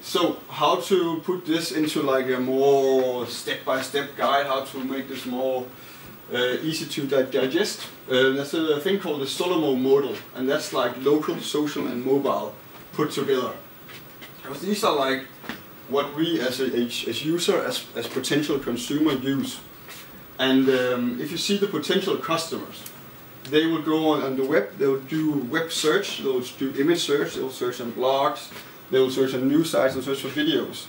So how to put this into like a more step-by-step guide, how to make this more easy to digest. There's a thing called the Salomonsson model, and that's like local, social and mobile put together. Because these are like what we as user, as potential consumer use. And if you see the potential customers, they will go on the web, they will do web search, they will do image search, they will search on blogs, they will search on news sites and search for videos.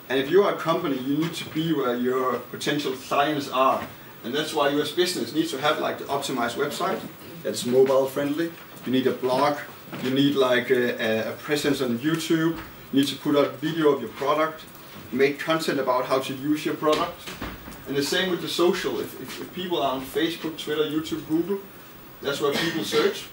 And if you are a company, you need to be where your potential clients are. And that's why you as business needs to have like the optimized website that's mobile friendly. You need a blog, you need like a presence on YouTube, you need to put out video of your product, make content about how to use your product. And the same with the social. If people are on Facebook, Twitter, YouTube, Google, that's where people search.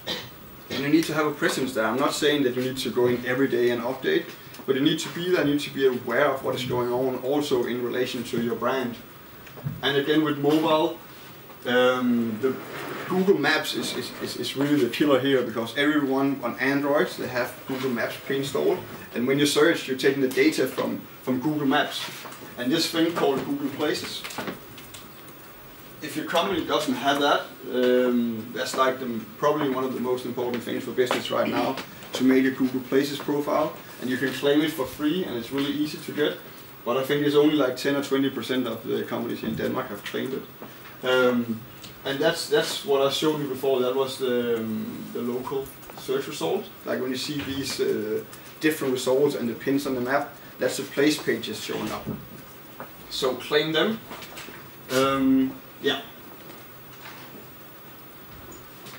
And you need to have a presence there. I'm not saying that you need to go in every day and update, but you need to be there, you need to be aware of what is going on also in relation to your brand. And again with mobile, the Google Maps is really the killer here, because everyone on Android, they have Google Maps pre-installed, and when you search, you're taking the data from Google Maps. And this thing called Google Places, if your company doesn't have that, that's like probably one of the most important things for business right now, to make a Google Places profile. And you can claim it for free, and it's really easy to get. But I think it's only like 10 or 20% of the companies in Denmark have claimed it. And that's what I showed you before. That was the local search result. Like when you see these different results and the pins on the map, that's the place pages showing up. So claim them. Yeah.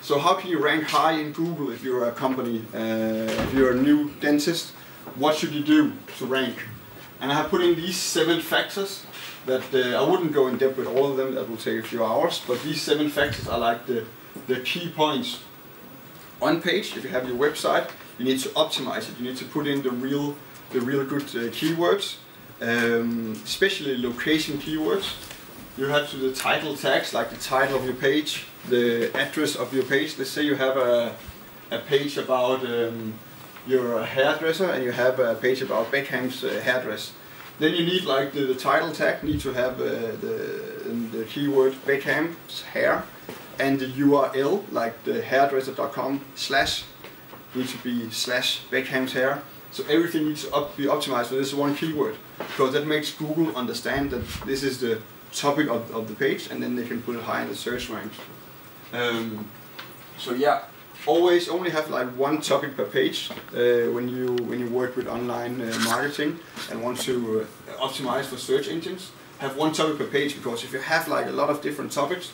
So how can you rank high in Google if you're a company, if you're a new dentist? What should you do to rank? And I have put in these 7 factors that I wouldn't go in depth with all of them, that will take a few hours, but these 7 factors are like the key points. On page, if you have your website, you need to optimize it. You need to put in the real good keywords, especially location keywords. You have to the title tags, like the title of your page, the address of your page. Let's say you have a page about your hairdresser, and you have a page about Beckham's hairdress. Then you need like the title tag, need to have the keyword Beckham's hair, and the URL, like the hairdresser.com / need to be / Beckham's hair. So everything needs to be optimized for this one keyword, because that makes Google understand that this is the topic of the page, and then they can put it high in the search ranks. So yeah, always only have like one topic per page when you work with online marketing and want to optimize for search engines. Have one topic per page, because if you have like a lot of different topics,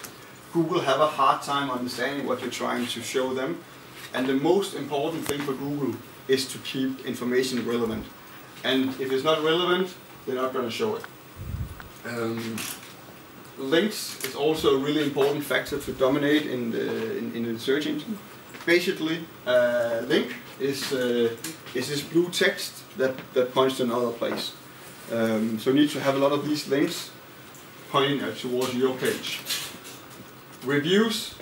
Google have a hard time understanding what you're trying to show them. And the most important thing for Google is to keep information relevant. And if it's not relevant, they're not going to show it. Links is also a really important factor to dominate in the search engine. Basically, link is this blue text that points to another place. So you need to have a lot of these links pointing towards your page. Reviews,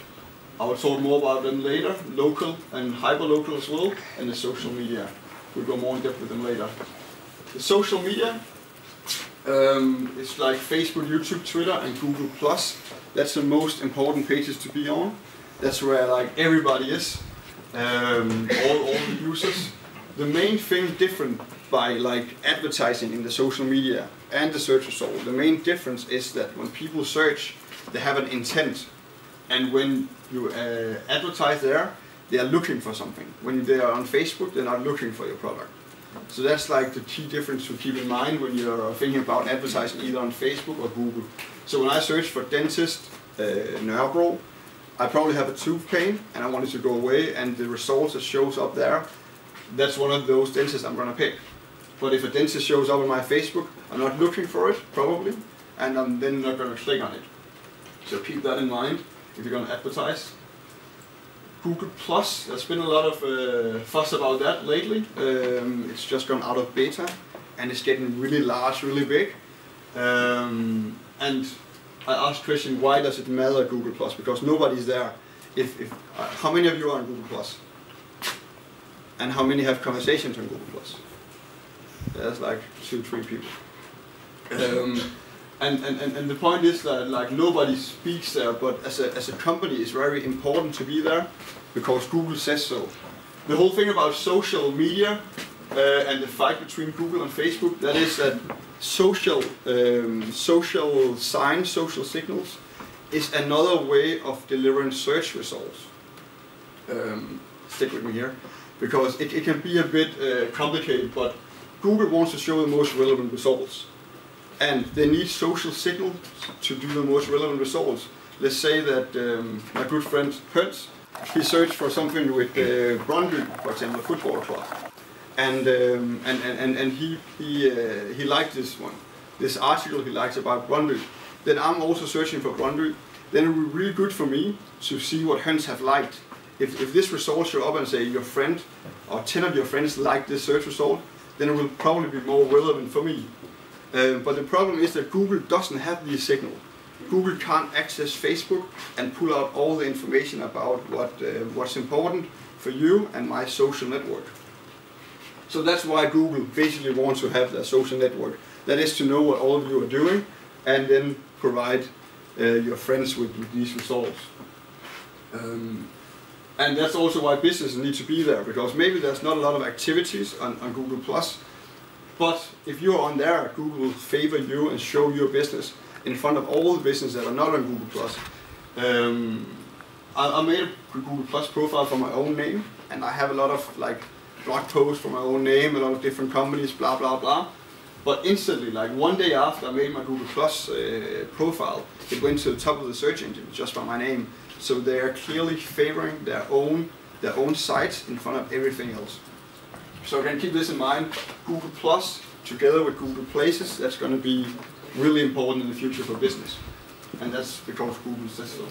I will talk more about them later. Local and hyperlocal as well, and the social media. We'll go more in depth with them later. The social media, it's like Facebook, YouTube, Twitter, and Google+. That's the most important pages to be on. That's where like everybody is, all the users. The main thing different by like advertising in the social media and the search result, the main difference is that when people search, they have an intent. And when you advertise there, they are looking for something. When they are on Facebook, they're not looking for your product. So that's like the key difference to keep in mind when you're thinking about advertising either on Facebook or Google. So when I search for dentist Nørrebro, I probably have a tooth pain and I want it to go away, and the results that shows up there, that's one of those dentists I'm going to pick. But if a dentist shows up on my Facebook, I'm not looking for it, probably, and I'm then not going to click on it. So keep that in mind if you're going to advertise. Google+, there's been a lot of fuss about that lately. It's just gone out of beta and it's getting really large, really big. And I asked Christian, why does it matter Google+? Because nobody's there. How many of you are on Google+? And how many have conversations on Google+? There's like 2-3 people. And the point is that like nobody speaks there, but as a company it's very important to be there because Google says so. The whole thing about social media and the fight between Google and Facebook, that is that social signs, social signals is another way of delivering search results. Stick with me here, because it can be a bit complicated, but Google wants to show the most relevant results. And they need social signals to do the most relevant results. Let's say that my good friend Hans, he searched for something with Brøndby, for example, a football club. And he liked this one, this article he likes about Brøndby. Then I'm also searching for Brøndby. Then it would be really good for me to see what Hans have liked. If this result show up and say your friend or 10 of your friends like this search result, then it will probably be more relevant for me. But the problem is that Google doesn't have these signals. Google can't access Facebook and pull out all the information about what's important for you and my social network. So that's why Google basically wants to have that social network. That is to know what all of you are doing and then provide your friends with these results. And that's also why businesses need to be there, because maybe there's not a lot of activities on Google+, but if you're on there, Google will favor you and show your business in front of all the businesses that are not on Google+. I made a Google+ profile for my own name, and I have a lot of like blog posts for my own name, a lot of different companies, blah blah blah. But instantly, like one day after I made my Google+ profile, it went to the top of the search engine just by my name. So they are clearly favoring their own sites in front of everything else. So again, keep this in mind. Google+ together with Google Places, that's going to be really important in the future for business. And that's because Google says so.